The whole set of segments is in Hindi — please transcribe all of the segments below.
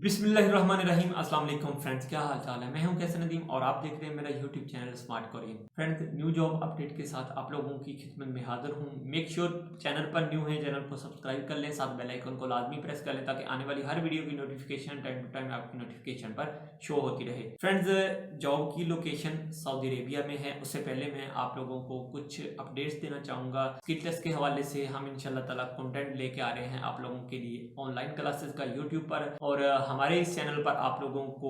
बिस्मिल्लाहिर्रहमानिर्रहीम। अस्सलाम वालेकुम फ्रेंड्स, क्या हाल चाल है। मैं हूं कैसे नदीम और आप देख रहे हैं मेरा YouTube channel smart Korean. Friends, new job update के साथ आप लोगों की खिदमत में हाजिर हूं। मेक श्योर चैनल पर न्यू है, चैनल को सब्सक्राइब कर लें, साथ बेल आइकन को लाजमी प्रेस कर लें ताकि आने वाली हर वीडियो की नोटिफिकेशन टाइम टू टाइम आपकी नोटिफिकेशन पर शो होती रहे। फ्रेंड्स, जॉब की लोकेशन सऊदी अरेबिया में है। उससे पहले मैं आप लोगों को कुछ अपडेट्स देना चाहूँगा। स्किल टेस्ट के हवाले से हम इंशाल्लाह ताला कंटेंट लेके आ रहे हैं आप लोगों के लिए ऑनलाइन क्लासेस का यूट्यूब पर, और हमारे इस चैनल पर आप लोगों को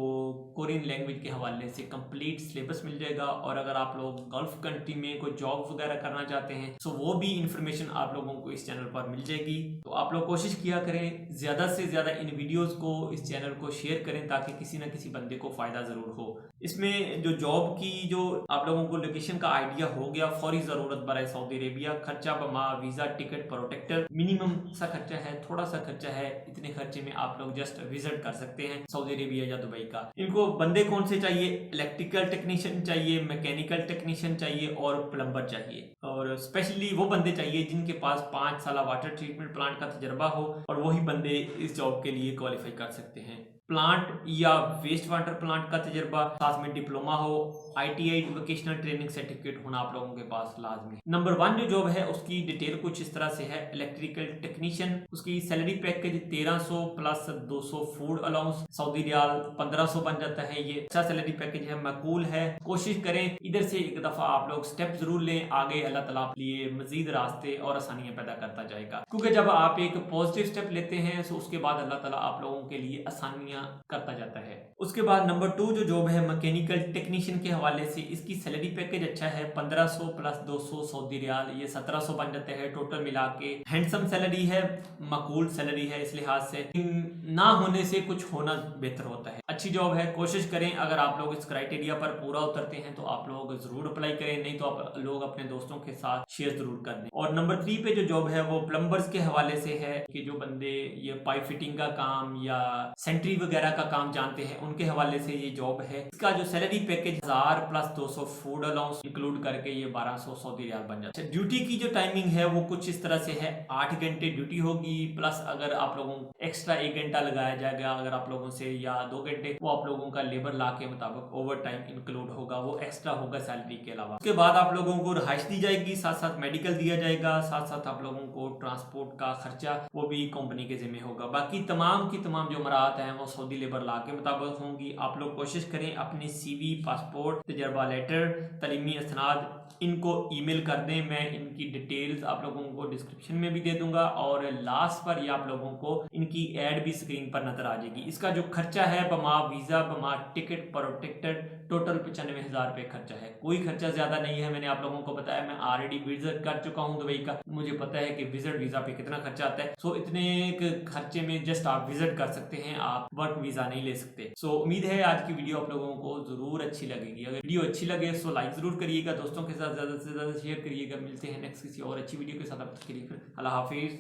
कोरियन लैंग्वेज के हवाले से कंप्लीट सिलेबस मिल जाएगा। और अगर आप लोग गल्फ कंट्री में कोई जॉब वगैरह करना चाहते हैं तो वो भी इंफॉर्मेशन आप लोगों को इस चैनल पर मिल जाएगी। तो आप लोग कोशिश किया करें ज़्यादा से ज़्यादा इन वीडियोस को, इस चैनल को शेयर करें ताकि किसी न किसी बंदे को फ़ायदा ज़रूर हो। इसमें जो जॉब की जो आप लोगों को लोकेशन का आइडिया हो गया, फौरी ज़रूरत बरए सऊदी अरेबिया, खर्चा बमा वीज़ा टिकट प्रोटेक्टर, मिनिमम सा खर्चा है, थोड़ा सा खर्चा है। इतने खर्चे में आप लोग जस्ट विजिट कर सकते हैं सऊदी अरेबिया या दुबई का। इनको बंदे कौन से चाहिए? इलेक्ट्रिकल टेक्नीशियन चाहिए, मैकेनिकल टेक्नीशियन चाहिए और प्लम्बर चाहिए। और स्पेशली वो बंदे चाहिए जिनके पास 5 साल वाटर ट्रीटमेंट प्लांट का तजर्बा हो, और वही बंदे इस जॉब के लिए क्वालिफाई कर सकते हैं। प्लांट या वेस्ट वाटर प्लांट का तजर्बा, साथ में डिप्लोमा हो, ITI वोकेशनल ट्रेनिंग सर्टिफिकेट होना आप लोगों के पास लाजमी। नंबर 1 जो जॉब है उसकी डिटेल कुछ इस तरह से है। इलेक्ट्रिकल टेक्नीशियन, उसकी salary package 1300 plus 200 food allowance, Saudi riyal 1500 बन जाता है। ये अच्छा सैलरी पैकेज है, मकबूल है। कोशिश करें इधर से एक दफा आप लोग स्टेप जरूर लें, आगे अल्लाह ताला आपके लिए मजीद रास्ते और आसानियां पैदा करता जाएगा। क्योंकि जब आप एक पॉजिटिव स्टेप लेते हैं तो उसके बाद अल्लाह ताला आप लोगों के लिए आसानियां करता जाता है। उसके बाद नंबर 2 जो जॉब है मैकेनिकल टेक्नीशियन के हवाले से, इसकी सैलरी पैकेज अच्छा है, 1500 प्लस 200 सऊदी रियाल, ये 1700 बन जाते हैं टोटल मिला के। हैंडसम सैलरी है, मकबूल सैलरी है। इस लिहाज से ना होने से कुछ होना बेहतर होता है। अच्छी जॉब है, कोशिश करें अगर आप लोग इस क्राइटेरिया पर पूरा उतरते हैं तो आप लोग जरूर अप्लाई करें, नहीं तो आप लोग अपने दोस्तों के साथ शेयर जरूर कर दें। और नंबर 3 पे जो जॉब है वो प्लम्बर्स के हवाले से है कि जो बंदे ये पाइप फिटिंग का काम या सेंट्री वगैरह का काम जानते हैं उनके हवाले से ये जॉब है। इसका जो salary package 1000 plus 200 food allowance include करके ये 1200 सऊदी रियाल बन जाता है। ड्यूटी की जो टाइमिंग है वो कुछ इस तरह से है, 8 घंटे ड्यूटी होगी, प्लस अगर आप लोगों एक्स्ट्रा 1 घंटा लगाया जाएगा अगर आप लोगों से, या 2 घंटे, वो आप लोगों का लेबर ला के मुताबिक ओवर टाइम इंक्लूड होगा, वो एक्स्ट्रा होगा सैलरी के अलावा। उसके बाद आप लोगों को रिहाइश दी जाएगी, साथ साथ मेडिकल दिया जाएगा, साथ साथ आप लोगों को ट्रांसपोर्ट का खर्चा वो भी कंपनी के जिम्मे होगा। बाकी तमाम की तमाम जो मराहत हैं वो सऊदी लेबर ला के मुताबिक होंगी। आप लोग कोशिश करें अपनी CV, पासपोर्ट, तजर्बा लेटर, तलीमी असनाद इनको ईमेल कर दें। मैं इनकी डिटेल्स आप लोगों को डिस्क्रिप्शन में भी दे दूंगा, और लास्ट पर ये आप लोगों को इनकी एड भी स्क्रीन पर नजर आ जाएगी। इसका जो खर्चा है बमा वीजा, बमा टिकट प्रोटेक्टर, टोटल 95,000 रुपये खर्चा है। कोई खर्चा ज्यादा नहीं है। मैंने आप लोगों को बताया, मैं ऑलरेडी विजिट कर चुका हूँ दुबई का, मुझे पता है कि विजिट वीजा पे कितना खर्चा आता है। सो इतने खर्चे में जस्ट आप विजिट कर सकते हैं, आप वर्क वीजा नहीं ले सकते। सो उम्मीद है आज की वीडियो आप लोगों को जरूर अच्छी लगेगी। अगर वीडियो अच्छी लगे तो लाइक जरूर करिएगा, दोस्तों के साथ ज्यादा से ज्यादा शेयर करिएगा। मिलते हैं नेक्स्ट किसी और अच्छी वीडियो के साथ, अब तक के लिए अल्लाह हाफिज।